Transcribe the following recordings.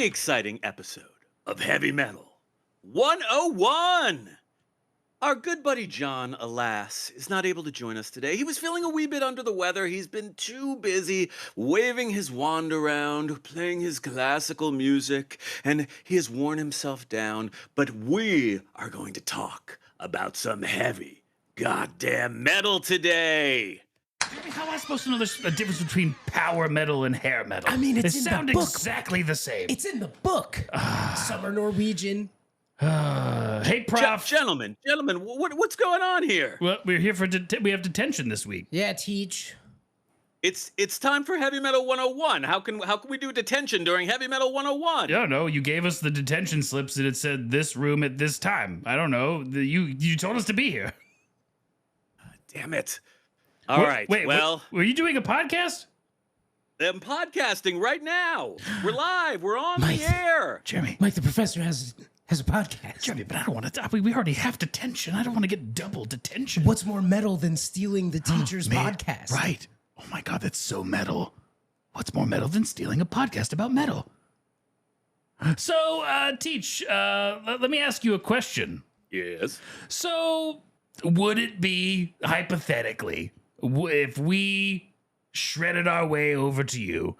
very exciting episode of Heavy Metal 101. Our good buddy John, alas, is not able to join us today. He was feeling a wee bit under the weather. He's been too busy waving his wand around, playing his classical music, and he has worn himself down. But we are going to talk about some heavy goddamn metal today. How am I supposed to know there's a difference between power metal and hair metal? I mean, it's they in sound the book. Exactly the same. It's in the book. Some are Norwegian. Hey, Prof. Gentlemen, what's going on here? Well, we're here for we have detention this week. Yeah, teach. It's time for Heavy Metal 101. How can we do detention during Heavy Metal 101? I don't know. You gave us the detention slips and it said this room at this time. I don't know. You told us to be here. Damn it. All right. Wait, well, were you doing a podcast? I'm podcasting right now. We're live. We're on Mike. the air. Jeremy. Mike, the professor has a podcast. Jeremy, but I don't want to. We already have detention. I don't want to get double detention. What's more metal than stealing the teacher's podcast? Right. Oh my God, that's so metal. What's more metal than stealing a podcast about metal? So, Teach, let me ask you a question. Yes. So, would it be, hypothetically, if we shredded our way over to you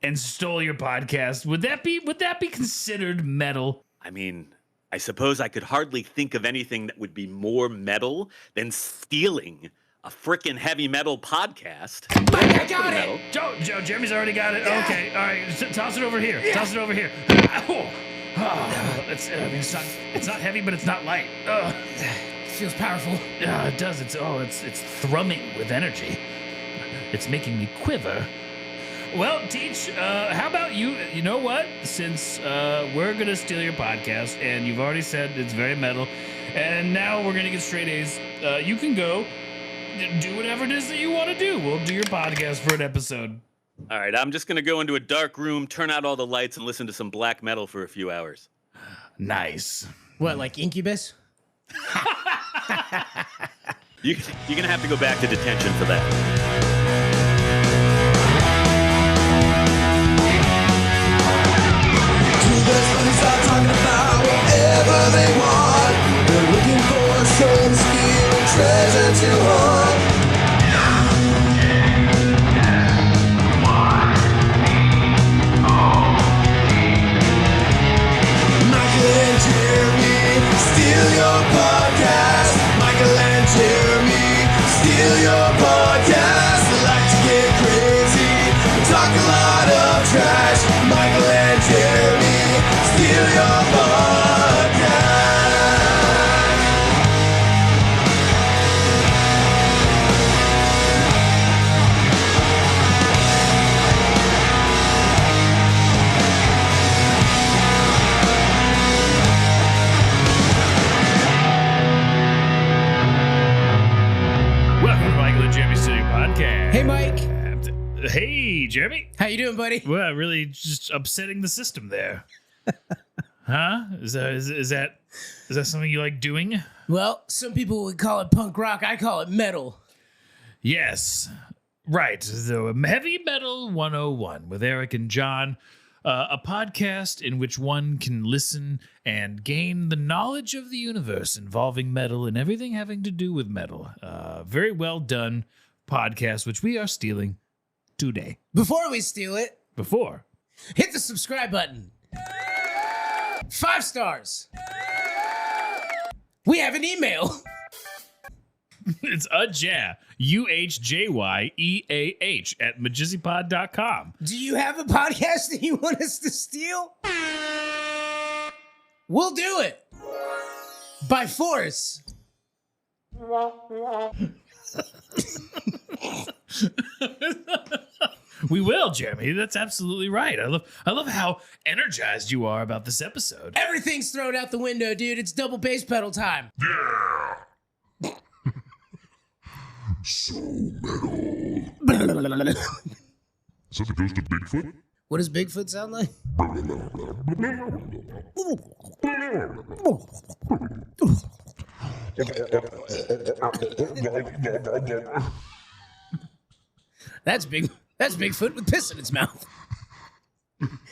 and stole your podcast, would that be considered metal? I mean, I suppose I could hardly think of anything that would be more metal than stealing a frickin' heavy metal podcast. Mike, I got it. Joe, Jeremy's already got it. Yeah. Okay, all right, toss it over here. Yeah. Toss it over here. It's not heavy, but it's not light. It feels powerful. It does. It's thrumming with energy. It's making me quiver. Well, Teach, how about you? You know what? Since we're gonna steal your podcast, and you've already said it's very metal, and now we're gonna get straight A's. You can go do whatever it is that you want to do. We'll do your podcast for an episode. All right, I'm just going to go into a dark room, turn out all the lights, and listen to some black metal for a few hours. Nice. What, like Incubus? You're going to have to go back to detention for that. Start talking about whatever they want. They're looking for some skill and treasure to hunt. Michael and Jeremy steal your podcast. Michael and Jeremy steal your podcast. They like to get crazy, talk a lot of trash. Michael and Jeremy steal your podcast. Welcome to Michael and Jeremy Studio Podcast. Hey, Mike. Hey, Jeremy. How you doing, buddy? Well, really just upsetting the system there. Huh? Is that something you like doing? Well, some people would call it punk rock. I call it metal. Yes. Right. So Heavy Metal 101 with Eric and John, a podcast in which one can listen and gain the knowledge of the universe involving metal and everything having to do with metal. Very well done podcast, which we are stealing today. Before we steal it, Before. hit the subscribe button. 5 stars. We have an email. It's UHJYEAH at MJSYVERSE@MJSYPod.com. Do you have a podcast that you want us to steal? We'll do it. By force. We will, Jeremy. That's absolutely right. I love how energized you are about this episode. Everything's thrown out the window, dude. It's double bass pedal time. So metal. Something goes to Bigfoot? What does Bigfoot sound like? That's Bigfoot with piss in its mouth.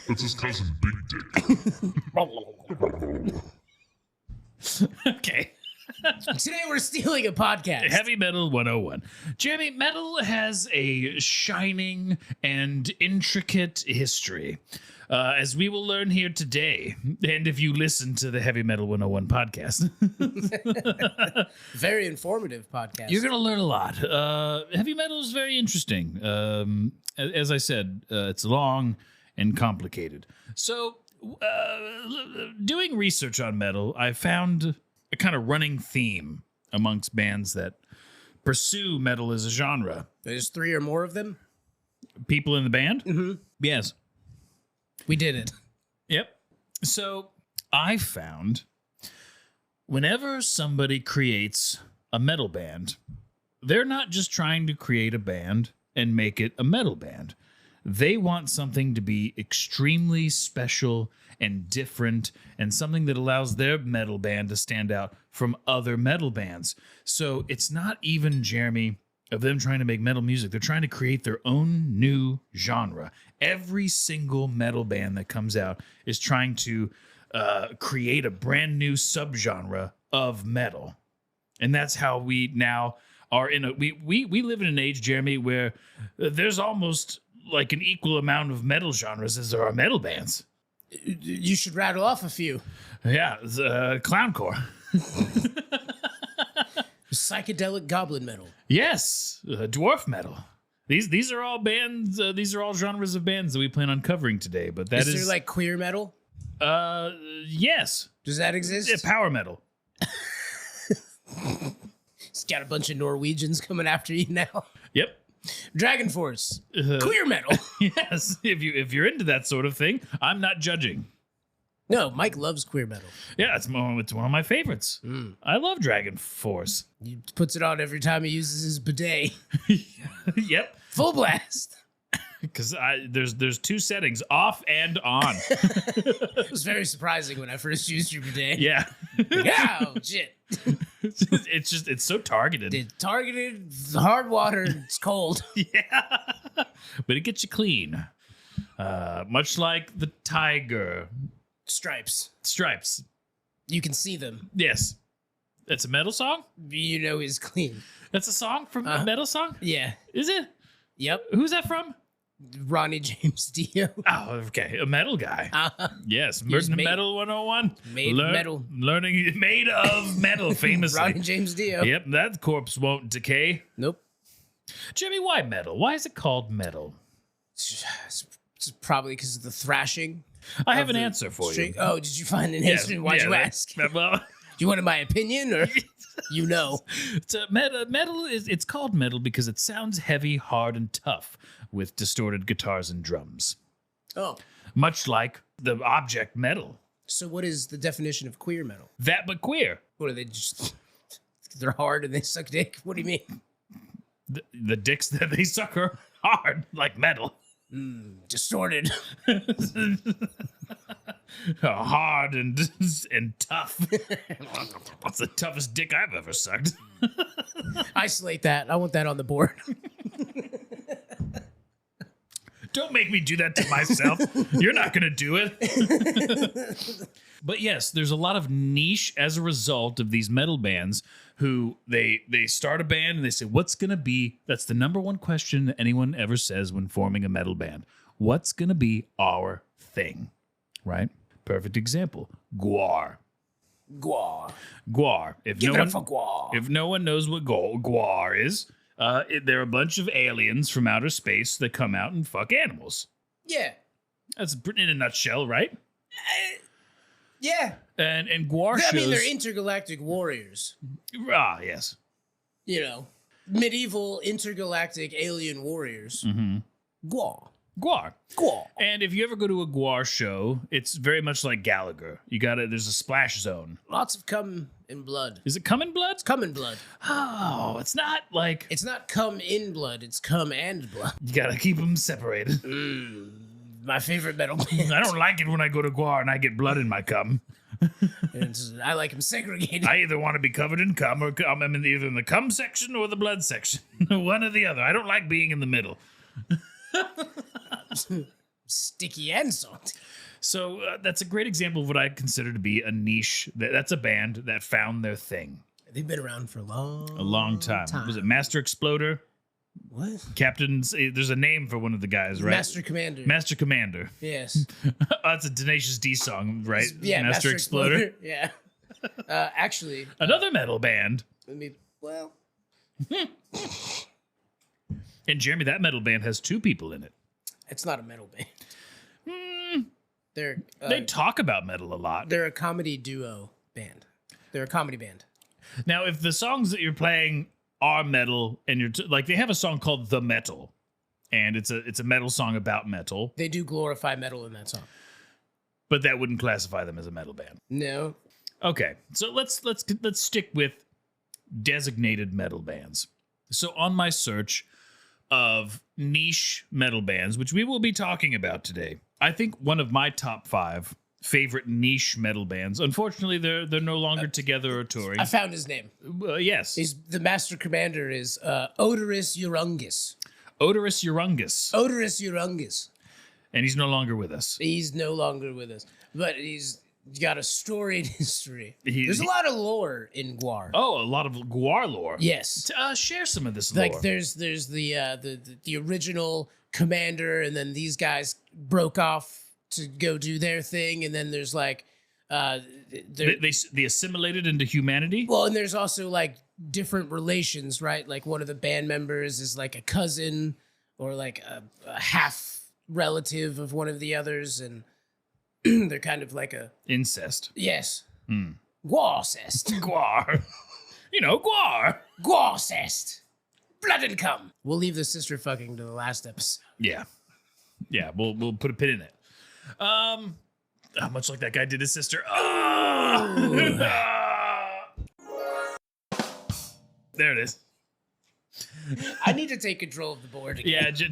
That's his cousin Big Dick. Okay. Today we're stealing a podcast. Heavy Metal 101. Jeremy, metal has a shining and intricate history, as we will learn here today. And if you listen to the Heavy Metal 101 podcast, Very informative podcast. you're going to learn a lot. Heavy metal is very interesting. As I said, it's long and complicated. So, doing research on metal, I found a kind of running theme amongst bands that pursue metal as a genre. There's 3 or more of them. People in the band? Mm-hmm. Yes. We did it. Yep. So I found whenever somebody creates a metal band, they're not just trying to create a band and make it a metal band. They want something to be extremely special and different and something that allows their metal band to stand out from other metal bands. So it's not even, Jeremy, of them trying to make metal music. They're trying to create their own new genre. Every single metal band that comes out is trying to create a brand new subgenre of metal. And that's how we now are in a... We live in an age, Jeremy, where there's almost like an equal amount of metal genres as there are metal bands. You should rattle off a few. Yeah, clowncore. Psychedelic goblin metal. Yes, dwarf metal. These are all bands. These are all genres of bands that we plan on covering today. But that Is there like queer metal? Yes. Does that exist? Yeah, power metal. It's got a bunch of Norwegians coming after you now. Yep. Dragon Force. Queer metal. Yes. If you're into that sort of thing, I'm not judging. No, Mike loves queer metal. Yeah, it's one of my favorites. I love Dragon Force. He puts it on every time he uses his bidet. Yep. Full blast. Because there's 2 settings, off and on. It was very surprising when I first used your bidet. Yeah. Yeah, oh, shit. It's so targeted. It's targeted, hard water, it's cold. Yeah. But it gets you clean. Much like the tiger. Stripes. You can see them. Yes. That's a metal song? You know he's clean. That's a song from a metal song? Yeah. Is it? Yep. Who's that from? Ronnie James Dio. Oh, okay. A metal guy. Yes. just made- Metal 101. made metal. Learning made of metal, famously. Ronnie James Dio. Yep, that corpse won't decay. Nope. Jimmy, why metal? Why is it called metal? It's probably because of the thrashing. I have of an the answer for string. you. Oh, did you find an answer? Why'd you ask? Well, You wanted my opinion, or you know? it's metal is it's called metal because it sounds heavy, hard, and tough with distorted guitars and drums. Oh, Much like the object metal. so what is the definition of queer metal? That but queer. What are they just? They're hard and they suck dick. What do you mean? The dicks that they suck are hard, like metal. Distorted. Hard and tough. That's the toughest dick I've ever sucked. Isolate that. I want that on the board. Don't make me do that to myself. You're not going to do it. But yes, there's a lot of niche as a result of these metal bands who they start a band and they say, what's going to be, that's the number one question that anyone ever says when forming a metal band. What's going to be our thing, right? Perfect example, Gwar. Gwar. Gwar. Give it up for Gwar. If no one knows what Gwar is, they're a bunch of aliens from outer space that come out and fuck animals. Yeah. That's in a nutshell, right? Yeah. And Gwar I shows... mean, they're intergalactic warriors. Ah, yes. You know, medieval intergalactic alien warriors. Mm-hmm. Gwar. Gwar. Gwar. And if you ever go to a Gwar show, it's very much like Gallagher. There's a splash zone. Lots of cum and blood. Is it cum and blood? It's cum and blood. Oh, it's not like... It's not cum in blood. It's cum and blood. You gotta keep them separated. My favorite metal band. I don't like it when I go to Gwar and I get blood in my cum. I like them segregated. I either want to be covered in cum or I'm either in the cum section or the blood section. One or the other. I don't like being in the middle. sticky and salty. So that's a great example of what I consider to be a niche. That's a band that found their thing. They've been around for a long time. Was it Master Exploder? What? Captain's. There's a name for one of the guys, right? Master Commander. Master Commander. Yes. That's a Tenacious D song, right? Yeah, Master Exploder. Yeah. Actually, Another metal band. well, And Jeremy, that metal band has 2 people in it. it's not a metal band. They're They talk about metal a lot. they're a comedy duo band. They're a comedy band. Now, if the songs that you're playing are metal, and you're like, they have a song called "The Metal," and it's a metal song about metal, They do glorify metal in that song. but that wouldn't classify them as a metal band. No. Okay, so let's stick with designated metal bands. So on my search of niche metal bands, which we will be talking about today, I think one of my top 5 favorite niche metal bands. Unfortunately, they're no longer together or touring. I found his name. Yes, He's the Master Commander is Odorous Urungus. Odorous Urungus, Odorous Urungus. and he's no longer with us. He's no longer with us, but he's got a storied history. There's a he- lot of lore in Guar. Oh, a lot of Guar lore. Yes. Share some of this lore. Like there's the original commander, and then these guys broke off to go do their thing, and then there's like they assimilated into humanity. well, and there's also like different relations, right? Like one of the band members is like a cousin or like a half relative of one of the others, and they're kind of like a Incest. yes, Guarcest, Guar. Guar. Guarcest, blood and cum. We'll leave the sister fucking to the last episode. Yeah. Yeah, we'll put a pin in it. How much like that guy did his sister. There it is. I need to take control of the board again. Yeah,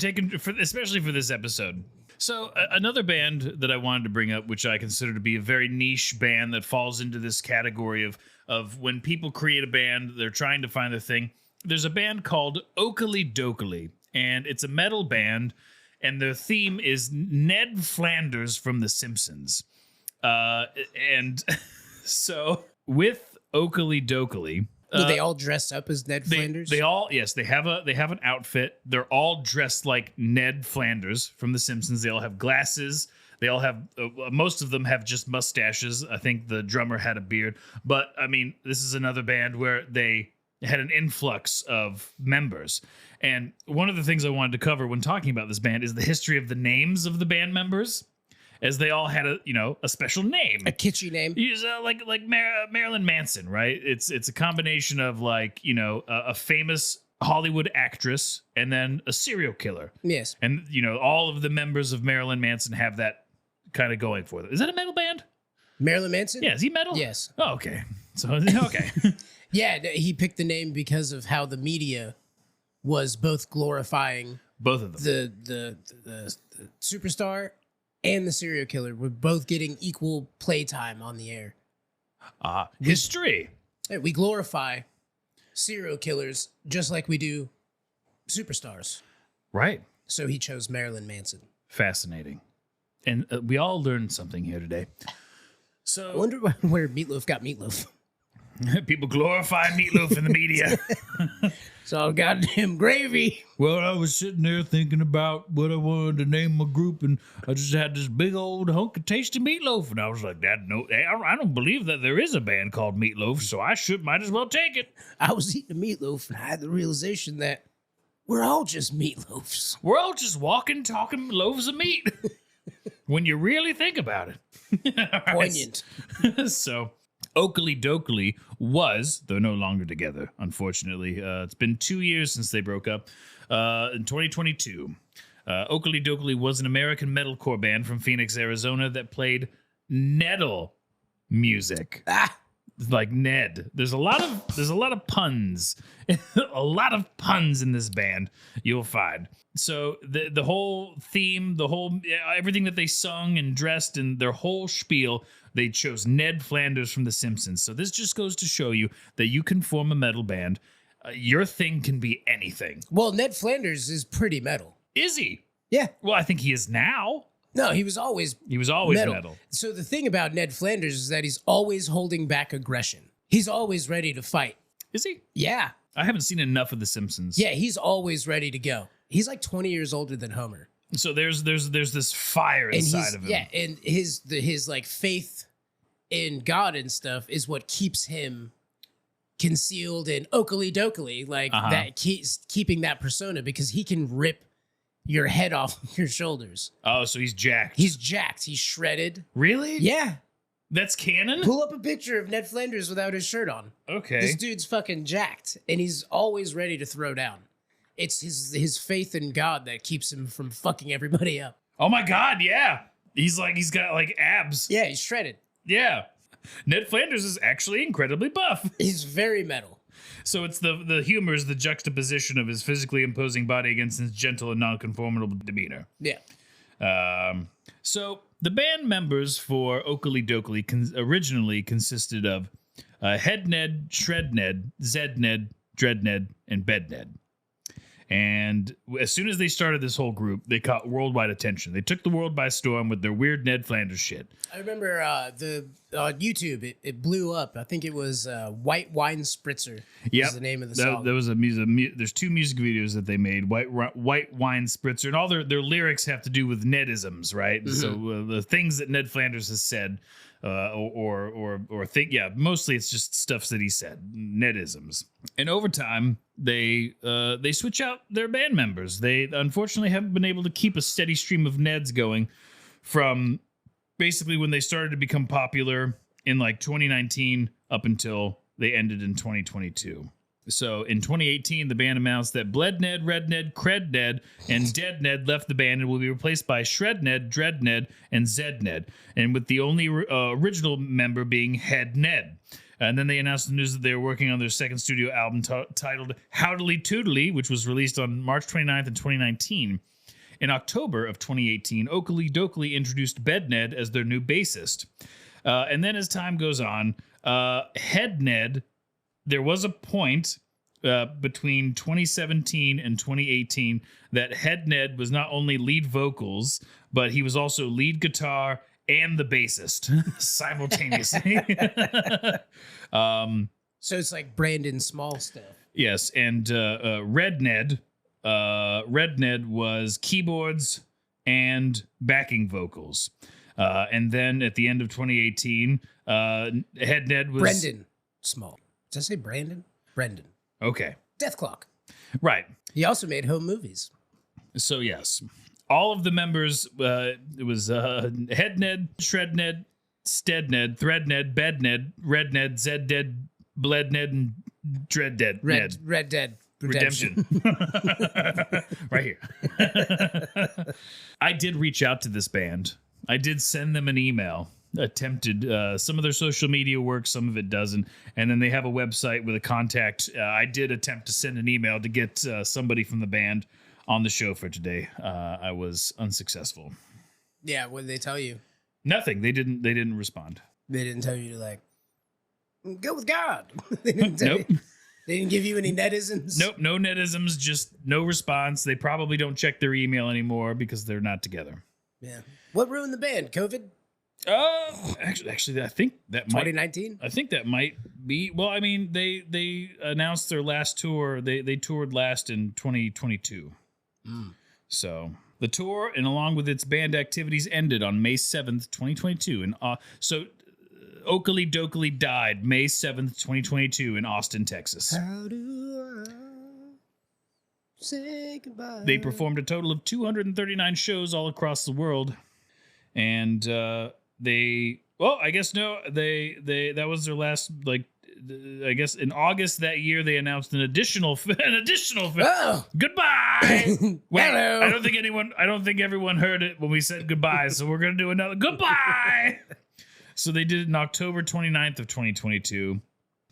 especially for this episode. So another band that I wanted to bring up, which I consider to be a very niche band that falls into this category of when people create a band, they're trying to find their thing. There's a band called Oakley Dokley, and it's a metal band, and their theme is Ned Flanders from The Simpsons. And so with Oakley Dokley, Do they all dress up as Ned Flanders? they all they have an outfit. They're all dressed like Ned Flanders from The Simpsons. They all have glasses. They all have most of them have just mustaches. I think the drummer had a beard. But I mean, this is another band where they had an influx of members. And one of the things I wanted to cover when talking about this band is the history of the names of the band members, as they all had a special name. a kitschy name. Like Marilyn Manson, right? It's a combination of a famous Hollywood actress and then a serial killer. Yes. And all of the members of Marilyn Manson have that kind of going for them. Is that a metal band? Marilyn Manson? Yeah, is he metal? Yes. Oh, okay. So okay. Yeah, he picked the name because of how the media was both glorifying Both of them. the superstar and the serial killer were both getting equal playtime on the air. History. Hey, we glorify serial killers just like we do superstars. Right. So he chose Marilyn Manson. Fascinating. And we all learned something here today. I So wonder where Meatloaf got Meatloaf. people glorify meatloaf in the media. It's all goddamn gravy. Well, I was sitting there thinking about what I wanted to name my group, and I just had this big old hunk of tasty meatloaf, and I was like, I don't believe that there is a band called Meatloaf, so might as well take it. I was eating a meatloaf and I had the realization that we're all just meatloafs. We're all just walking, talking loaves of meat. When you really think about it. Poignant. So Oakley Dokley was, though no longer together, unfortunately. It's been 2 years since they broke up. In 2022, Oakley Dokley was an American metalcore band from Phoenix, Arizona that played Nettle music. Like Ned. There's a lot of puns. A lot of puns in this band, you'll find. So the whole theme, everything that they sung and dressed and their whole spiel, they chose Ned Flanders from The Simpsons. So this just goes to show you that you can form a metal band. Your thing can be anything. Well, Ned Flanders is pretty metal. Is he? Yeah. Well, I think he is now. No, he was always metal. So the thing about Ned Flanders is that he's always holding back aggression. He's always ready to fight. Is he? Yeah. I haven't seen enough of The Simpsons. Yeah, he's always ready to go. He's like 20 years older than Homer. So there's this fire inside of him. Yeah, and his like faith in God and stuff is what keeps him concealed and okily dokily, like that keeps keeping that persona, because he can rip your head off your shoulders. Oh, so he's jacked. He's jacked. He's shredded. Really? Yeah. That's canon? Pull up a picture of Ned Flanders without his shirt on. Okay. This dude's fucking jacked, and he's always ready to throw down. It's his faith in God that keeps him from fucking everybody up. Oh my God, yeah. He's got like abs. Yeah, he's shredded. Yeah. Ned Flanders is actually incredibly buff. He's very metal. So it's the humor is the juxtaposition of his physically imposing body against his gentle and non-conformable demeanor. Yeah. So the band members for Oakley Dokley originally consisted of Head Ned, Shred Ned, Zed Ned, Dread Ned, and Bed Ned. And as soon as they started this whole group, they caught worldwide attention. They took the world by storm with their weird Ned Flanders shit. I remember on YouTube, it blew up. I think it was White Wine Spritzer. Yeah, the name of the song. There was there's 2 music videos that they made, White Wine Spritzer, and all their lyrics have to do with Nedisms, right? Mm-hmm. So the things that Ned Flanders has said, or think, yeah, mostly it's just stuff that he said, Nedisms. And over time, they switch out their band members. They unfortunately haven't been able to keep a steady stream of Neds going from basically when they started to become popular in like 2019 up until they ended in 2022. So in 2018, the band announced that Bled Ned, Red Ned, Cred Ned, and Dead Ned left the band and will be replaced by Shred Ned, Dread Ned, and Zed Ned, and with the only original member being Head Ned. And then they announced the news that they were working on their second studio album titled Howdily Toodly, which was released on March 29th in 2019. In October of 2018, Oakley Dokley introduced Bed Ned as their new bassist. And then as time goes on, Head Ned, there was a point between 2017 and 2018 that Head Ned was not only lead vocals, but he was also lead guitar and the bassist simultaneously. So it's like Brandon Small stuff. Yes, and Red Ned was keyboards and backing vocals. And then at the end of 2018, Head Ned was... Brendan Small. Did I say Brandon? Brendan. Okay. Death Clock. Right. He also made home movies. So, yes. All of the members, it was Head Ned, Shred Ned, Stead Ned, Thread Ned, Bed Ned, Red Ned, Zed Ned, Bled Ned, and Dread Ned. Red Dead Redemption. Right here. I did reach out to this band. I did send them an email. Attempted some of their social media work, some of it doesn't, and then they have a website with a contact. I did attempt to send an email to get somebody from the band on the show for today. I was unsuccessful. Yeah, what did they tell you? Nothing. They didn't respond. They didn't tell you to like go with God. They didn't tell Nope. you. They didn't give you any netisms. Nope, no netisms, just no response. They probably don't check their email anymore because they're not together. Yeah. What ruined the band? COVID? Actually, I think that 2019? I think that might be. Well, I mean, they announced their last tour. They toured last in 2022. So the tour, and along with its band activities, ended on May 7th, 2022. And so Oakley Dokley died May 7th, 2022 in Austin, Texas. How do I say goodbye? They performed a total of 239 shows all across the world. And that was their last, like, I guess in August that year they announced an additional Oh. Goodbye. Wait, Hello. I don't think everyone heard it when we said goodbye, so we're going to do another goodbye. So they did it in October 29th of 2022.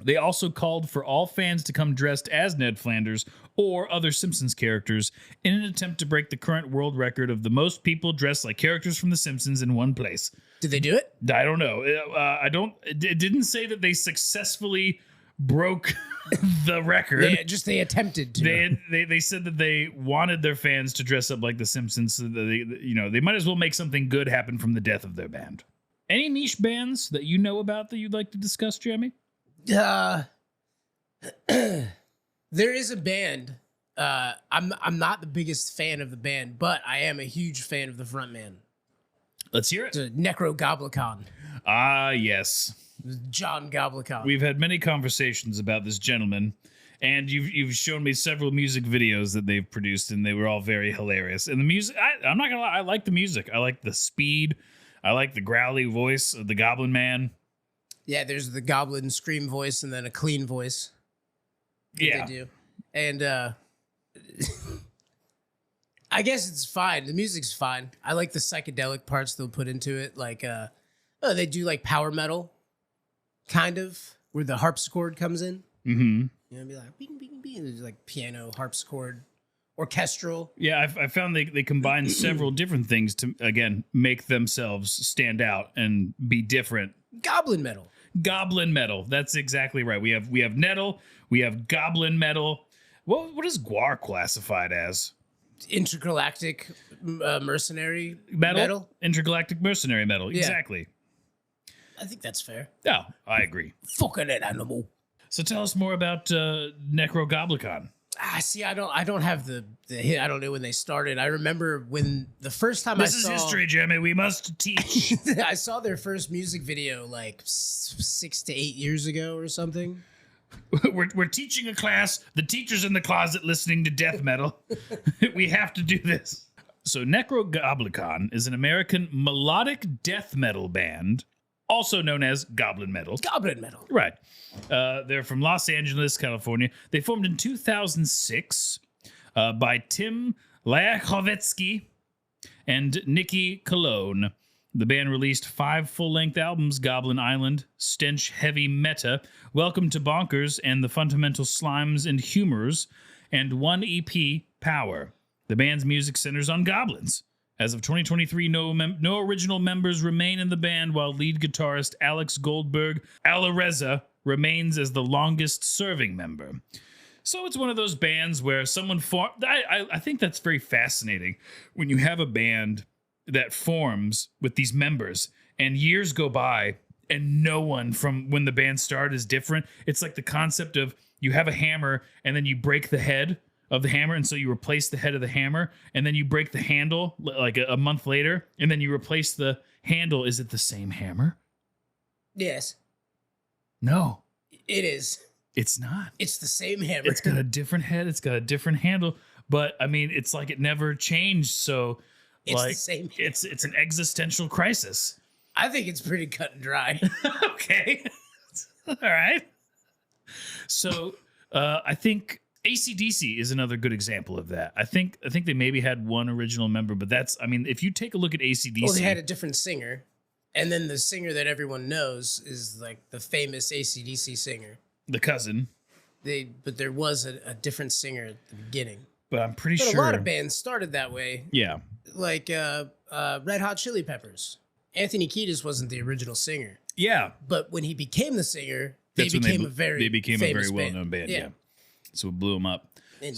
They also called for all fans to come dressed as Ned Flanders or other Simpsons characters in an attempt to break the current world record of the most people dressed like characters from The Simpsons in one place. Did they do it? I don't know. It didn't say that they successfully broke the record. They attempted to. They said that they wanted their fans to dress up like the Simpsons. So that they might as well make something good happen from the death of their band. Any niche bands that you know about that you'd like to discuss, Jeremy? There is a band. I'm not the biggest fan of the band, but I am a huge fan of the frontman. Let's hear it. It's a Necrogoblicon. Ah, yes. John Goblicon. We've had many conversations about this gentleman, and you've shown me several music videos that they've produced, and they were all very hilarious. And the music, I'm not gonna lie, I like the music. I like the speed. I like the growly voice of the Goblin Man. Yeah, there's the goblin scream voice and then a clean voice. Yeah. They do. And I guess it's fine. The music's fine. I like the psychedelic parts they'll put into it. Like, they do like power metal, kind of, where the harpsichord comes in. Mm-hmm. You know, be like, bing, bing, bing. There's like piano, harpsichord, orchestral. Yeah, I found they combine several different things to, again, make themselves stand out and be different. Goblin metal. Goblin metal. That's exactly right. We have nettle. We have goblin metal. What is Gwar classified as? Intergalactic mercenary metal. Intergalactic mercenary metal. Yeah. Exactly. I think that's fair. Oh, I agree. Fucking that animal. So tell us more about Necrogoblicon. See, I don't have the hit. I don't know when they started. I remember when the first time This is history, Jeremy. We must teach. I saw their first music video like 6 to 8 years ago or something. We're teaching a class. The teacher's in the closet listening to death metal. We have to do this. So Necrogoblicon is an American melodic death metal band, also known as Goblin Metal. Goblin metal. Right. They're from Los Angeles, California. They formed in 2006 by Tim Lachovetsky and Nikki Cologne. The band released 5 full-length albums: Goblin Island, Stench Heavy Meta, Welcome to Bonkers, and The Fundamental Slimes and Humors, and 1 EP, Power. The band's music centers on goblins. As of 2023, no original members remain in the band, while lead guitarist Alex Goldberg Alareza remains as the longest-serving member. So it's one of those bands where someone formed... I think that's very fascinating when you have a band that forms with these members and years go by and no one from when the band started is different. It's like the concept of you have a hammer and then you break the head of the hammer, and so you replace the head of the hammer, and then you break the handle like a month later, and then you replace the handle. Is it the same hammer? Yes. No. It is. It's not. It's the same hammer. It's got a different head. It's got a different handle. But, I mean, it's like it never changed, so... It's like, the same hammer. It's an existential crisis. I think it's pretty cut and dry. Okay. All right. So, I think... AC/DC is another good example of that. I think they maybe had one original member, but that's, I mean, if you take a look at AC/DC... Well, they had a different singer, and then the singer that everyone knows is like the famous AC/DC singer. The cousin. But there was a different singer at the beginning. But I'm pretty But sure... a lot of bands started that way. Yeah. Like Red Hot Chili Peppers. Anthony Kiedis wasn't the original singer. Yeah. But when he became the singer, they That's when became a very well-known band. Yeah. So it blew him up. And,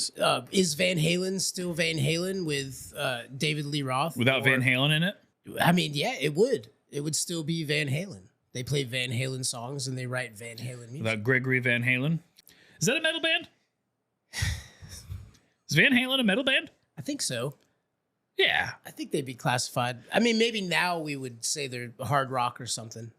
is Van Halen still Van Halen with David Lee Roth? Without Van Halen in it? I mean, yeah, it would. It would still be Van Halen. They play Van Halen songs and they write Van Halen music. Without Gregory Van Halen? Is that a metal band? Is Van Halen a metal band? I think so. Yeah. I think they'd be classified. I mean, maybe now we would say they're hard rock or something.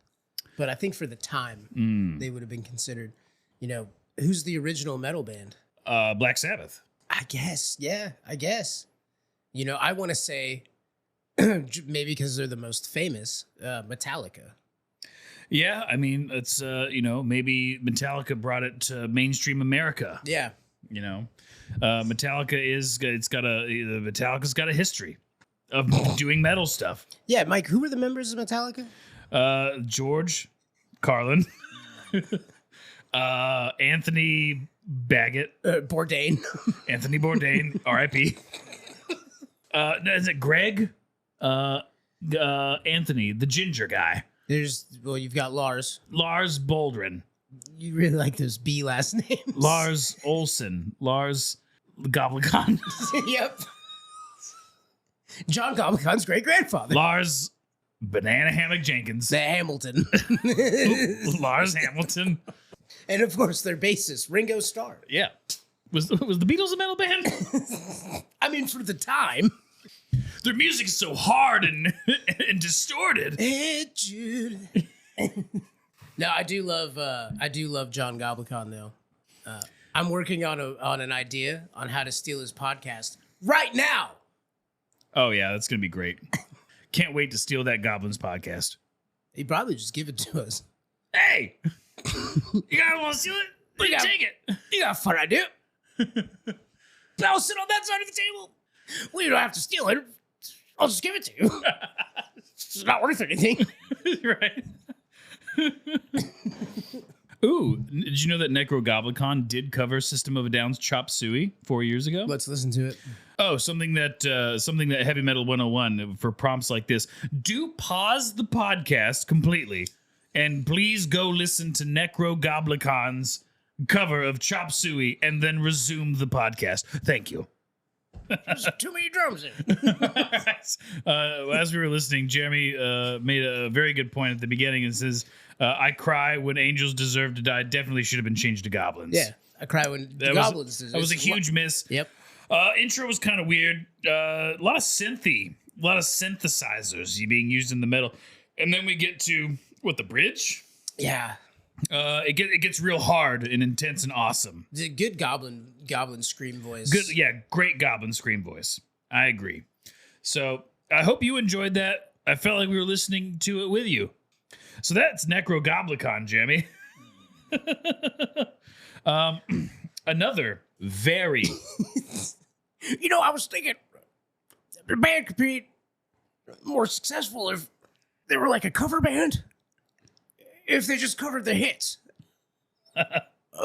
But I think for the time, they would have been considered, you know, who's the original metal band? Black Sabbath. I guess. Yeah, I guess. You know, I want to say, maybe because they're the most famous, Metallica. Yeah, I mean, it's, maybe Metallica brought it to mainstream America. Yeah. You know, Metallica's got a history of doing metal stuff. Yeah, Mike, who were the members of Metallica? George Carlin, Anthony Baggett, Bourdain. Anthony Bourdain, R.I.P. Is it Greg? Anthony, the ginger guy. You've got Lars Boldrin. You really like those B last names. Lars Olson. Lars Goblikon. Yep. John Goblikon's great-grandfather. Lars Banana Hammock Jenkins. The Hamilton. Lars Hamilton. And of course, their bassist, Ringo Starr. Yeah. Was the Beatles a metal band? I mean, for the time. Their music is so hard and distorted. Hey, Jude. No, I do love John Goblikon though. I'm working on an idea on how to steal his podcast right now. Oh yeah, that's gonna be great. Can't wait to steal that Goblin's podcast. He'd probably just give it to us. Hey, you guys want to steal it? Let me take it. You got a fun idea. I'll sit on that side of the table. Well, you don't have to steal it. I'll just give it to you. It's not worth anything. Right. Ooh, did you know that Necrogoblikon did cover System of a Down's Chop Suey 4 years ago? Let's listen to it. Oh, something that Heavy Metal 101 for prompts like this. Do pause the podcast completely and please go listen to Necrogoblikon's cover of Chop Suey and then resume the podcast. Thank you. There's too many drums in. As we were listening, Jeremy made a very good point at the beginning and says, I cry when angels deserve to die. Definitely should have been changed to goblins. Yeah, I cry when the goblins. That was a huge miss. Yep. Intro was kind of weird. A lot of synthesizers being used in the middle. And then we get to, the bridge? Yeah. It gets real hard and intense and awesome. It's a good goblin scream voice. Good, yeah, great goblin scream voice. I agree. So I hope you enjoyed that. I felt like we were listening to it with you. So that's Necrogoblikon, Jeremy. Another very... I was thinking the band could be more successful if they were like a cover band. If they just covered the hits.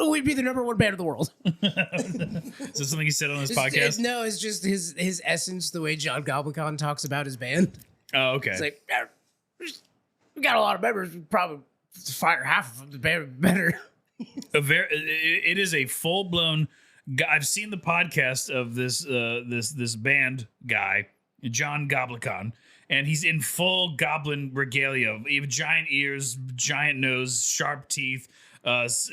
We'd be the #1 band in the world. Is this something he said on his podcast? No, it's just his essence, the way John Goblikon talks about his band. Oh, okay. It's like, we got a lot of members. We probably fire half of the band better. It is a full-blown... I've seen the podcast of this band guy, John Goblikon, and he's in full goblin regalia. He has giant ears, giant nose, sharp teeth.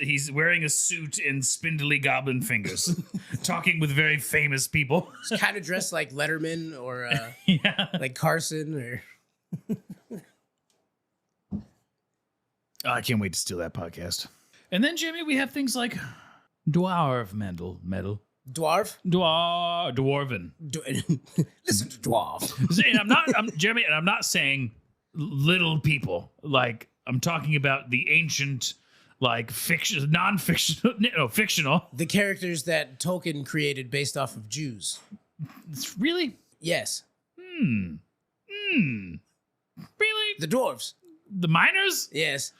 He's wearing a suit and spindly goblin fingers, talking with very famous people. He's kind of dressed like Letterman or like Carson or... I can't wait to steal that podcast. And then, Jimmy, we have things like dwarf metal. Dwarf? Dwarven. Listen to dwarf. And I'm not saying little people. Like, I'm talking about the ancient, like, fictional. The characters that Tolkien created based off of Jews. Really? Yes. Really? The dwarves. The miners? Yes.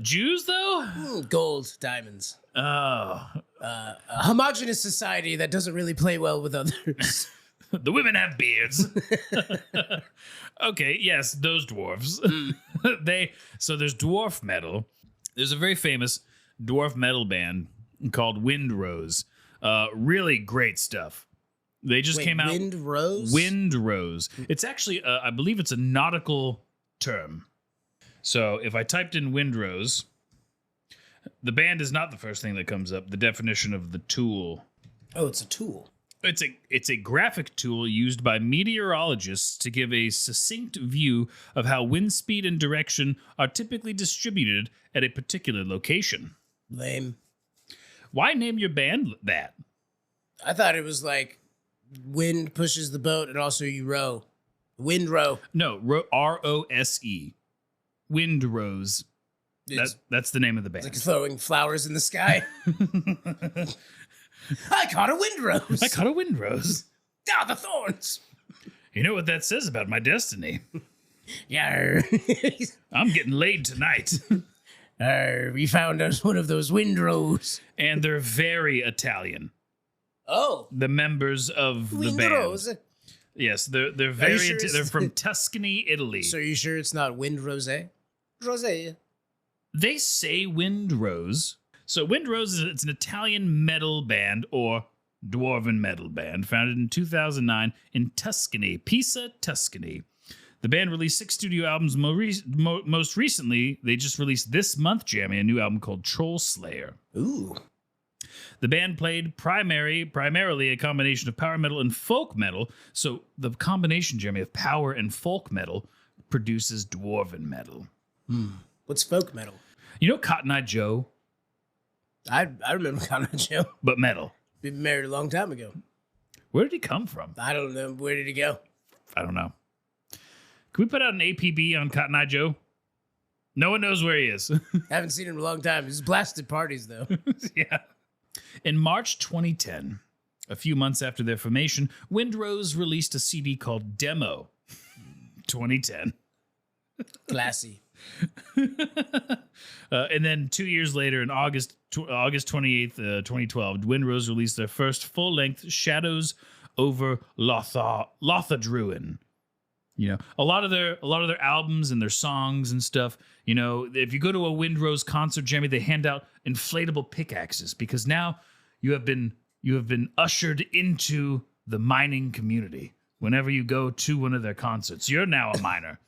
Jews, though? Gold, diamonds. Oh. A homogenous society that doesn't really play well with others. The women have beards. Okay, yes, those dwarves. So there's dwarf metal. There's a very famous dwarf metal band called Windrose. Really great stuff. They just came out. Windrose? Windrose. It's actually, I believe it's a nautical term. So if I typed in Windrose, the band is not the first thing that comes up. The definition of the tool. Oh, it's a tool. It's a graphic tool used by meteorologists to give a succinct view of how wind speed and direction are typically distributed at a particular location. Lame. Why name your band that? I thought it was like wind pushes the boat and also you row. Wind row. No, R-O-S-E. Windrose. That's the name of the band. It's like throwing flowers in the sky. I caught a windrose. I caught a windrose. Ah, the thorns. You know what that says about my destiny? Yeah. I'm getting laid tonight. We found us one of those windrows. And they're very Italian. Oh. The members of the Windrose. band. Yes, they're very sure they're from Tuscany, Italy. So are you sure it's not wind rose? Rose. They say Windrose. So Windrose it's an Italian metal band or dwarven metal band founded in 2009 in Tuscany, Pisa, Tuscany. The band released 6 studio albums. Most recently, they just released this month, Jeremy, a new album called Troll Slayer. Ooh. The band played primarily a combination of power metal and folk metal. So the combination, Jeremy, of power and folk metal produces dwarven metal. What's folk metal? You know Cotton Eye Joe? I remember Cotton Eye Joe. But metal. Been married a long time ago. Where did he come from? I don't know. Where did he go? I don't know. Can we put out an APB on Cotton Eye Joe? No one knows where he is. Haven't seen him in a long time. He's blasted parties, though. Yeah. In March 2010, a few months after their formation, Windrose released a CD called Demo 2010. Classy. And then 2 years later, in August 28th, 2012, Windrose released their first full-length Shadows Over Lothadruin. You know, a lot of their albums and their songs and stuff, you know, if you go to a Windrose concert, Jeremy, they hand out inflatable pickaxes because now you have been ushered into the mining community. Whenever you go to one of their concerts, you're now a miner.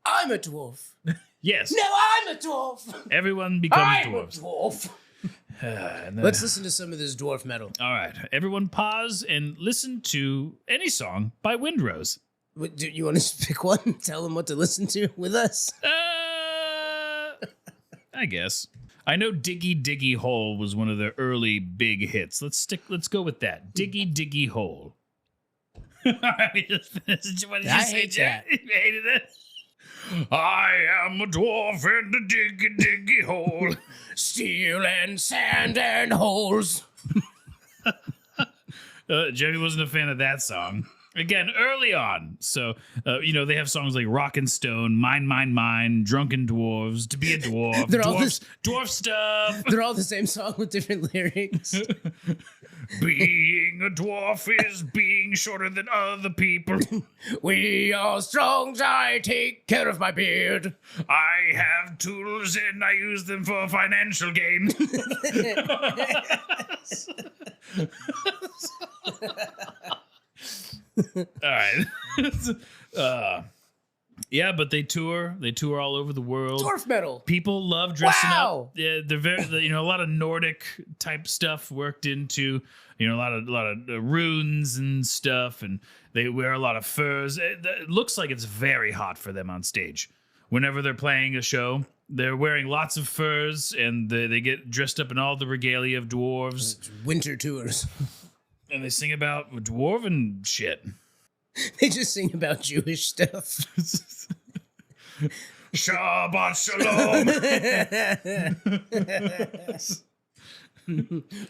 I'm a dwarf. Yes. No, I'm a dwarf. Everyone becomes I'm dwarves. a dwarf. And then- Let's listen to some of this dwarf metal. All right. Everyone pause and listen to any song by Windrose. What, do you want to pick one? Tell them what to listen to with us? I guess. I know Diggy Diggy Hole was one of their early big hits. Let's go with that. Diggy Diggy Hole. All right, we just finished. What did you say, hate Jack? You hated it? I am a dwarf in the diggy diggy hole. Steel and sand and holes. Jeremy wasn't a fan of that song. Again, early on. So, you know, they have songs like Rock and Stone, Mine, Drunken Dwarves, To Be a Dwarf, They're all dwarf stuff. They're all the same song with different lyrics. Being a dwarf is being shorter than other people. We are strong, I take care of my beard. I have tools and I use them for financial gain. All right. Yeah, but they tour all over the world. Dwarf metal. People love dressing Wow. up. Yeah, they're you know, a lot of Nordic type stuff worked into, you know, a lot of runes and stuff, and they wear a lot of furs. It looks like it's very hot for them on stage. Whenever they're playing a show, they're wearing lots of furs, and they get dressed up in all the regalia of dwarves, Winter tours. and they sing about dwarven shit. They just sing about Jewish stuff. Shabbat shalom.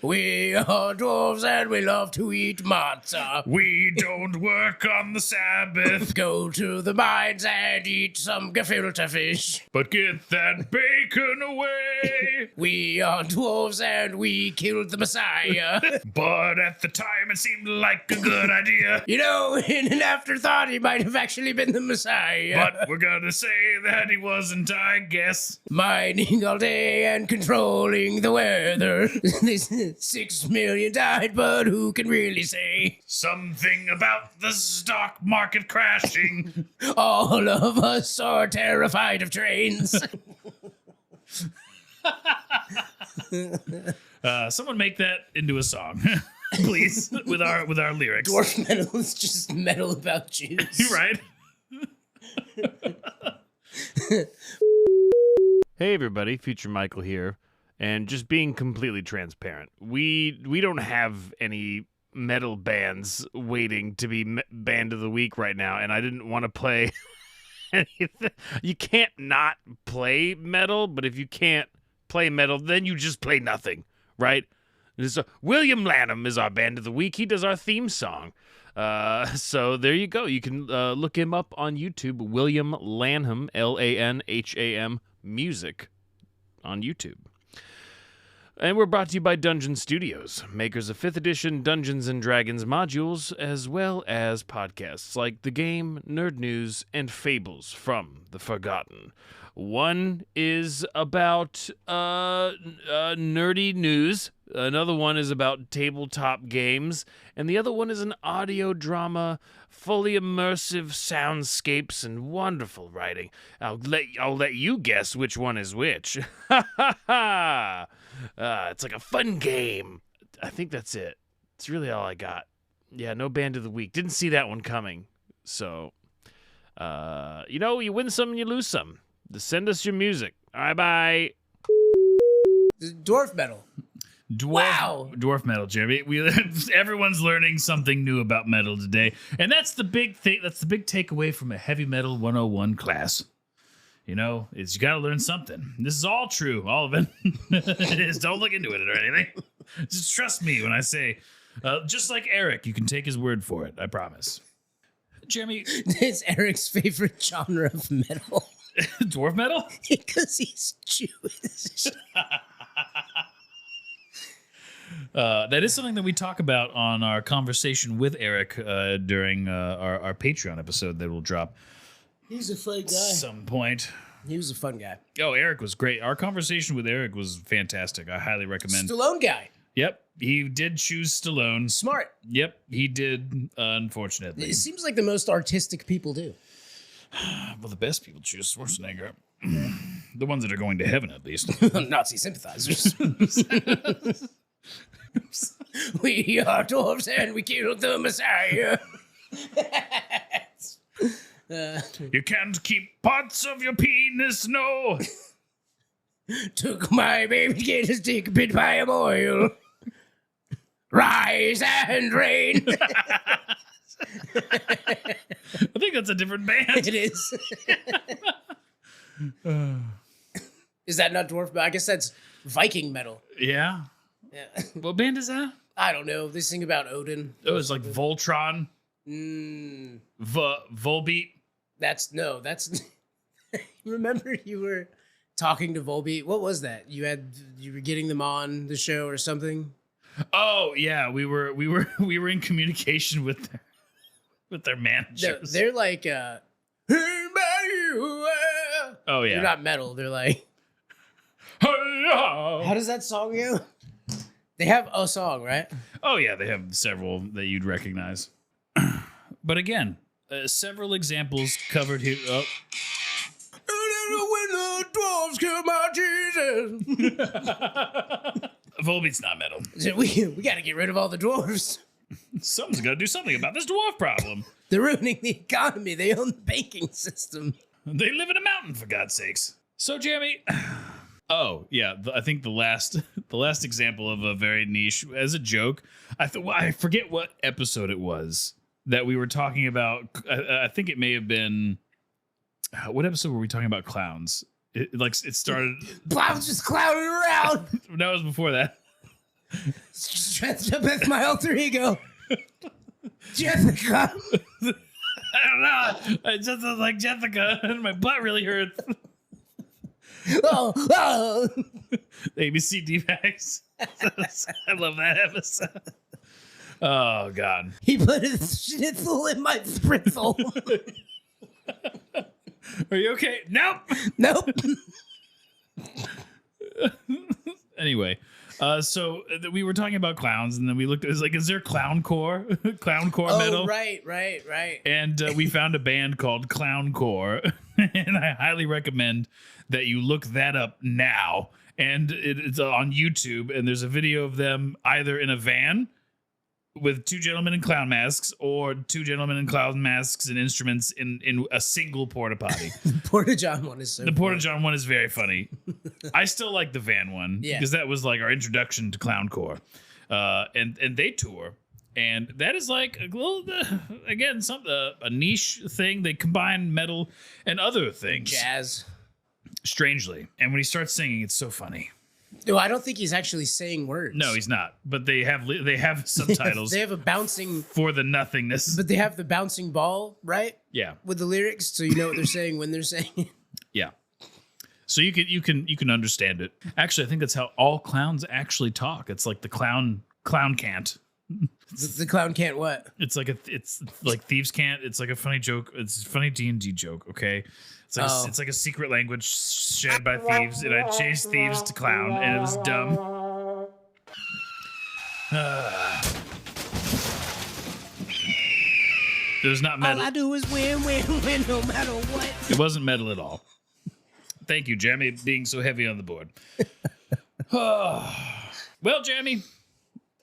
We are dwarves and we love to eat matzah. We don't work on the Sabbath, Go to the mines and eat some gefilte fish. but get that bacon away. We are dwarves and we killed the Messiah. But at the time, it seemed like a good idea. You know, in an afterthought, he might have actually been the Messiah. But we're gonna say that he wasn't, I guess. Mining all day and controlling the weather. 6 million died, but who can really say? Something about the stock market crashing. All of us are terrified of trains. Someone make that into a song, please, with our lyrics. Dwarf metal is just metal about Jews. Right? Hey everybody, Future Michael here, and just being completely transparent. We don't have any metal bands waiting to be band of the week right now, and I didn't want to play anything. You can't not play metal, but if you can't play metal, then you just play nothing, right? So William Lanham is our band of the week. He does our theme song. So there you go. You can look him up on YouTube. William Lanham, Lanham music on YouTube. And we're brought to you by Dungeon Studios, makers of 5th edition Dungeons & Dragons modules, as well as podcasts like The Game, Nerd News, and Fables from the Forgotten. One is about nerdy news, another one is about tabletop games, and the other one is an audio drama, fully immersive soundscapes and wonderful writing. I'll let you guess which one is which. Ha ha ha! It's like a fun game. I think that's it. It's really all I got. Yeah, no band of the week. Didn't see that one coming. So, you win some and you lose some. Just send us your music. All right, bye. Dwarf metal. Wow. Dwarf metal, Jeremy. Everyone's learning something new about metal today. And that's the big thing. That's the big takeaway from a Heavy Metal 101 class. You know, is you got to learn something. This is all true. All of it. Just don't look into it or anything. Just trust me when I say, just like Eric, you can take his word for it. I promise. Jeremy. It's Eric's favorite genre of metal. Dwarf metal? Because he's Jewish. That is something that we talk about on our conversation with Eric during our Patreon episode that will drop. He's a fun guy. Some point. He was a fun guy. Oh, Eric was great. Our conversation with Eric was fantastic. I highly recommend. Stallone guy. Yep, he did choose Stallone. Smart. Yep, he did. Unfortunately, It seems like the most artistic people do. well, the best people choose Schwarzenegger. The ones that are going to heaven, at least. Nazi sympathizers. We are dwarves and we killed the Messiah. You can't keep parts of your penis, no. Took my baby to get his dick bit by a boil. Rise and rain. I think that's a different band. It is. Is that not dwarf metal? I guess that's Viking metal. Yeah. Yeah. What band is that? I don't know. They sing about Odin. Oh, it's like Voltron. Volbeat. That's. Remember you were talking to Volbeat? What was that? You were getting them on the show or something? Oh yeah, we were in communication with their managers. They're like oh yeah. They're not metal. They're like, how does that song go? They have a song, right? Oh yeah, they have several that you'd recognize. But again, several examples covered here. Oh. When the dwarves killed my Jesus. Volbeat's not metal. We got to get rid of all the dwarves. Someone's got to do something about this dwarf problem. They're ruining the economy. They own the banking system. They live in a mountain, for God's sakes. So, Jeremy. Oh yeah, I think the last example of a very niche as a joke. I forget what episode it was that we were talking about. I think it may have been. What episode were we talking about clowns? It started. Clowns just clowning around. That was before that. Dressed up as my alter ego, Jessica. I don't know. I just was like Jessica, and my butt really hurts. Oh. ABC D-Bags. I love that episode. Oh, God. He put his schnitzel in my spritzel. Are you okay? Nope. Anyway, so we were talking about clowns, and then we looked. It was like, is there clowncore? Clowncore metal? Right. And we found a band called Clowncore, and I highly recommend that you look that up now. And it's on YouTube, and there's a video of them either in a van with two gentlemen in clown masks or two gentlemen in clown masks and instruments in a single porta potty. The Porta John one is so The Porta John one is very funny. I still like the van one because that was like our introduction to clowncore. And they tour. And that is like, well, again, a niche thing. They combine metal and other things. Jazz. Strangely. And when he starts singing, it's so funny. No, I don't think he's actually saying words. No, he's not. But they have subtitles. They have a bouncing for the nothingness. But they have the bouncing ball, right? Yeah. With the lyrics, so you know what they're saying when they're saying it. Yeah. So you can understand it. Actually, I think that's how all clowns actually talk. It's like the clown can't. The clown can't what? It's like thieves can't. It's like a funny joke. It's a funny D&D joke. Okay, it's like a secret language shared by thieves, and I chased thieves to clown, and it was dumb. It was not metal. All I do is win no matter what. It wasn't metal at all. Thank you, Jeremy, being so heavy on the board. Well, Jeremy,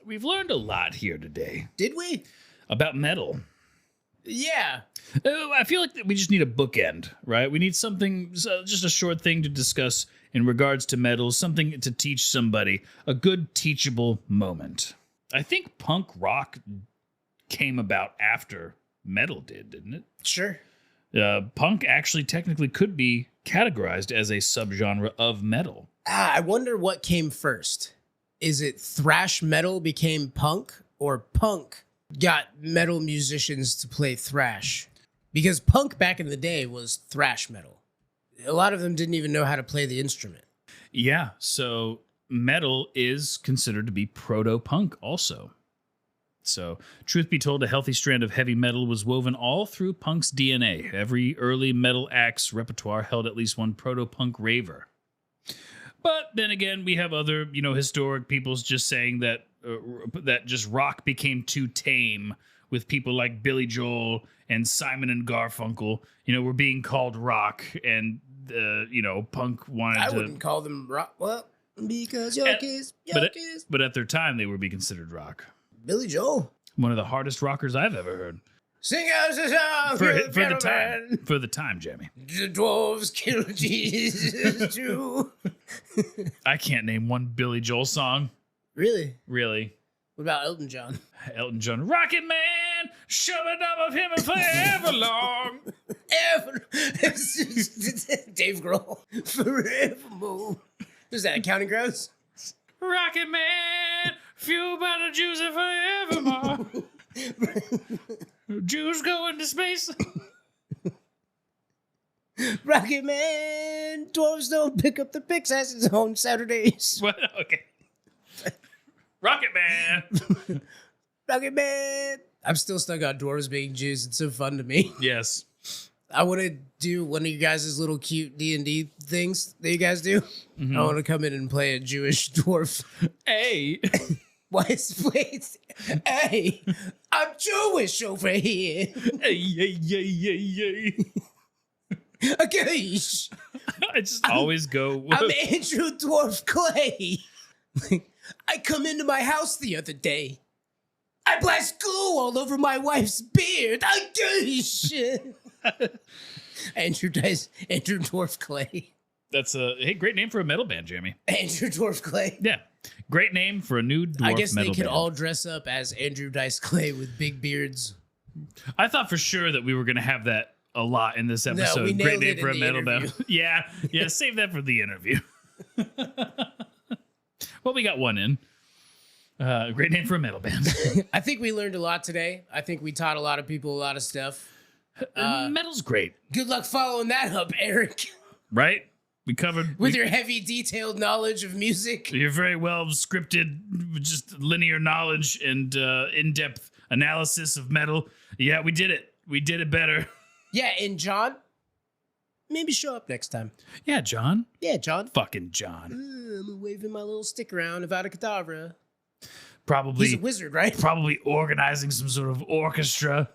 we've learned a lot here today Did we? about metal. Yeah. I feel like we just need a bookend, right? We need something, just a short thing to discuss in regards to metal, something to teach somebody, a good teachable moment. I think punk rock came about after metal did, didn't it? Sure. Punk actually technically could be categorized as a subgenre of metal. I wonder what came first. Is it thrash metal became punk, or punk got metal musicians to play thrash? Because punk back in the day was thrash metal. A lot of them didn't even know how to play the instrument. Yeah, so metal is considered to be proto-punk also. So, truth be told, a healthy strand of heavy metal was woven all through punk's DNA. Every early metal act's repertoire held at least one proto-punk raver. But then again, we have other, historic peoples just saying that that just rock became too tame with people like Billy Joel and Simon and Garfunkel. Were being called rock, and punk wanted I to. wouldn't call them rock. Well, because your kiss. But at their time, they would be considered rock. Billy Joel. One of the hardest rockers I've ever heard. Sing out the song For the time, Jamie. The dwarves kill Jesus too. I can't name one Billy Joel song. Really? Really? What about Elton John? Elton John. Rocket Man, shove it up of him and forever long. Dave Grohl. Forevermore. Is that Counting Crows? Rocket Man, fueled by the Jews and forevermore. Jews go into space. Rocket Man, dwarves don't pick up the pickaxes on Saturdays. What? Okay. Rocket Man. Rocket Man. I'm still stuck on dwarves being Jews. It's so fun to me. Yes. I want to do one of you guys' little cute D&D things that you guys do. Mm-hmm. I want to come in and play a Jewish dwarf. Hey. Wait. Hey, I'm Jewish over here. Hey. Okay. I just always go. I'm Andrew Dwarf Clay. I come into my house the other day. I blast glue all over my wife's beard. I do shit. Andrew Dwarf Clay. That's a great name for a metal band, Jamie. Andrew Dwarf Clay. Yeah. Great name for a new dwarf metal band. I guess they could all dress up as Andrew Dice Clay with big beards. I thought for sure that we were going to have that a lot in this episode. No, we Great nailed name it for a in the metal interview. band. Yeah, save that for the interview. Well, we got one in. Great name for a metal band. I think we learned a lot today. I think we taught a lot of people a lot of stuff. Metal's great, Good luck following that up, Eric. right? We covered With your heavy, detailed knowledge of music. your very well scripted, just linear knowledge and in-depth analysis of metal. Yeah, we did it. We did it better. Yeah, and John, maybe show up next time. Yeah, John. Yeah, John. Fucking John. I'm waving my little stick around, Avada Kedavra. Probably. He's a wizard, right? Probably organizing some sort of orchestra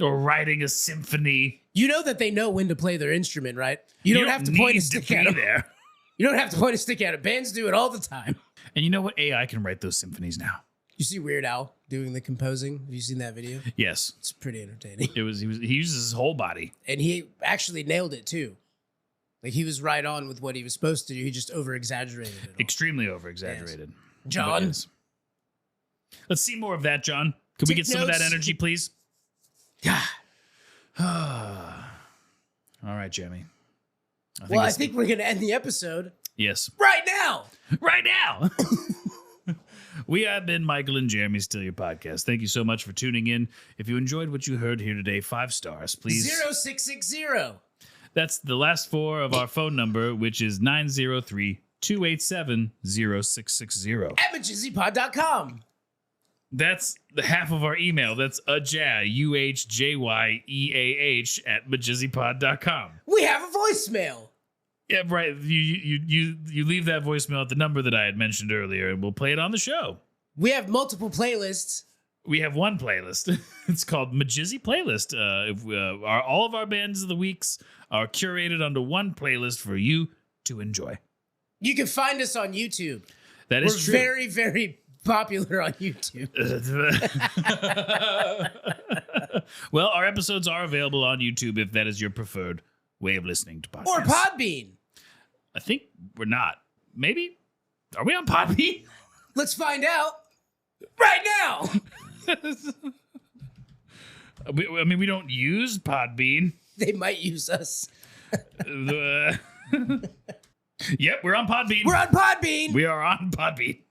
or writing a symphony. You know that they know when to play their instrument, right? You don't have to point a need stick be at them. there. You don't have to point a stick at it. Bands do it all the time. And you know what? AI can write those symphonies now. You see Weird Al doing the composing? Have you seen that video? Yes. It's pretty entertaining. He uses his whole body. And he actually nailed it too. Like he was right on with what he was supposed to do. He just over-exaggerated it all. Extremely over-exaggerated. John. It is. Let's see more of that, John. Could we Take get some of that notes. energy, please? Yeah. All right, Jamie. I it's- think we're going to end the episode Yes. right now. Right now. We have been Michael and Jeremy Steal Your Podcast. Thank you so much for tuning in. If you enjoyed what you heard here today, 5 stars, please. 0660. That's the last four of our phone number, which is 903-287-0660. At MJSYVERSE.com. That's the half of our email. That's UHJYEAH at MJSYPod.com. We have a voicemail. Yeah, right. You leave that voicemail at the number that I had mentioned earlier, and we'll play it on the show. We have multiple playlists. We have one playlist. It's called MJSY Playlist. All of our bands of the weeks are curated onto one playlist for you to enjoy. You can find us on YouTube. That is true. We're very, very popular on YouTube. Well, our episodes are available on YouTube if that is your preferred way of listening to podcasts. Or Podbean. I think we're not. Maybe? Are we on Podbean? Let's find out right now. We don't use Podbean. They might use us. Yep, we're on Podbean. We're on Podbean. We are on Podbean.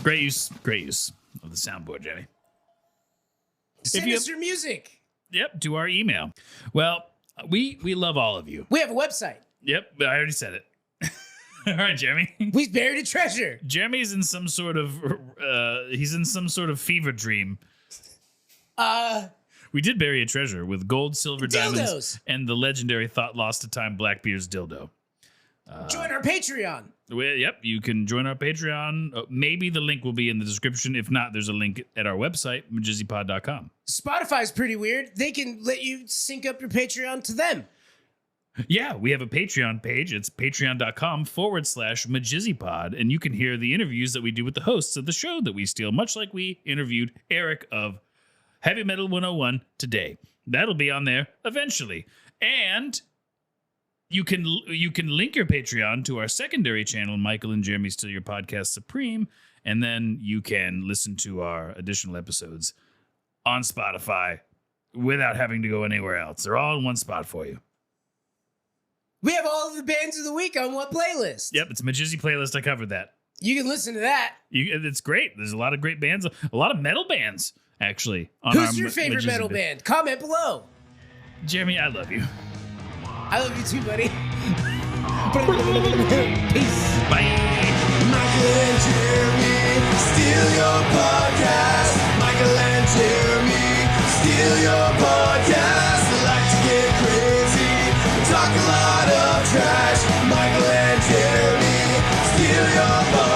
Great use of the soundboard, Jenny. Send us your music. Yep, to our email. Well, we love all of you. We have a website. Yep, I already said it. All right, Jeremy. We buried a treasure. Jeremy's in some sort of fever dream. We did bury a treasure with gold, silver, diamonds, and the legendary Thought Lost to Time Blackbeard's dildo. Join our Patreon. Yep, you can join our Patreon. Maybe the link will be in the description. If not, there's a link at our website, MJSYPod.com. Spotify's pretty weird. They can let you sync up your Patreon to them. Yeah, we have a Patreon page. It's patreon.com/MJSYPod, and you can hear the interviews that we do with the hosts of the show that we steal, much like we interviewed Eric of Heavy Metal 101 today. That'll be on there eventually. And you can link your Patreon to our secondary channel, Michael and Jeremy Steal Your Podcast Supreme, and then you can listen to our additional episodes on Spotify without having to go anywhere else. They're all in one spot for you. We have all of the bands of the week on one playlist. Yep, it's a MJSY playlist. I covered that. You can listen to that. It's great. There's a lot of great bands, a lot of metal bands, actually. Who's your favorite metal band? Comment below. Jeremy, I love you. I love you too, buddy. Peace. Bye. Michael and Jeremy steal your podcast. Michael and Jeremy steal your podcast. They like to get crazy, talk a lot of trash. Michael and Jeremy steal your podcast.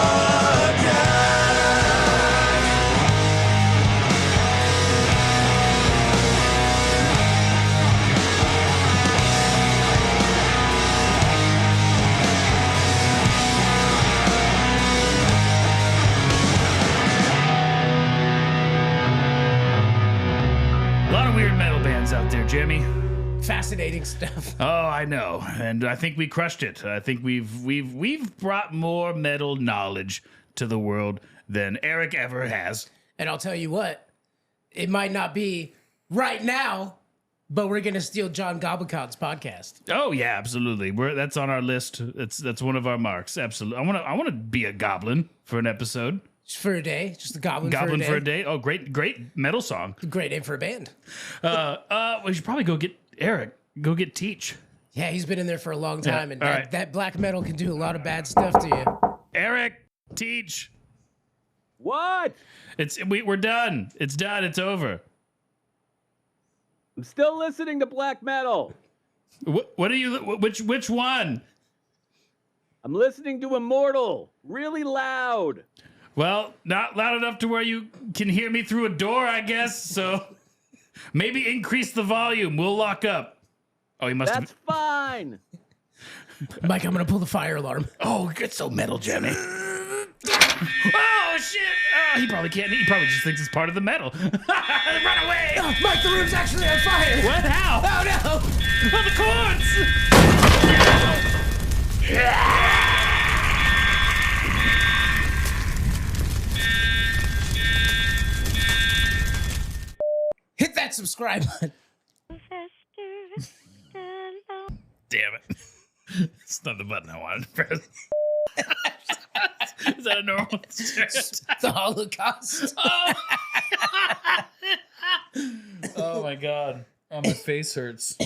A lot of weird metal bands out there, Jeremy. Fascinating stuff. Oh, I know, and I think we crushed it. I think we've brought more metal knowledge to the world than Eric ever has. And I'll tell you what, it might not be right now, but we're gonna steal John Gobblecock's podcast. Oh yeah, absolutely. That's on our list. That's one of our marks. Absolutely. I want to be a goblin for an episode. Just for a day, just a goblin for a day. Oh, great metal song. Great name for a band. We should probably go get Eric. Go get Teach. Yeah, he's been in there for a long time, Yeah, and all right. that black metal can do a lot of bad stuff to you. Eric, Teach. What? We're done. It's done. It's over. I'm still listening to black metal. What are you? Which one? I'm listening to Immortal really loud. Well, not loud enough to where you can hear me through a door, I guess. So maybe increase the volume. We'll lock up. Oh, he must That's fine. Mike, I'm gonna pull the fire alarm. Oh, it's so metal, Jimmy. Oh shit! Oh, he probably can't. He probably just thinks it's part of the metal. Run away! Oh, Mike, the room's actually on fire. What? How? Oh no! Oh, the cords! Hit that subscribe button. Damn it! It's not the button I wanted to press. Is that a normal? The Holocaust. Oh my my god. Oh, my face hurts.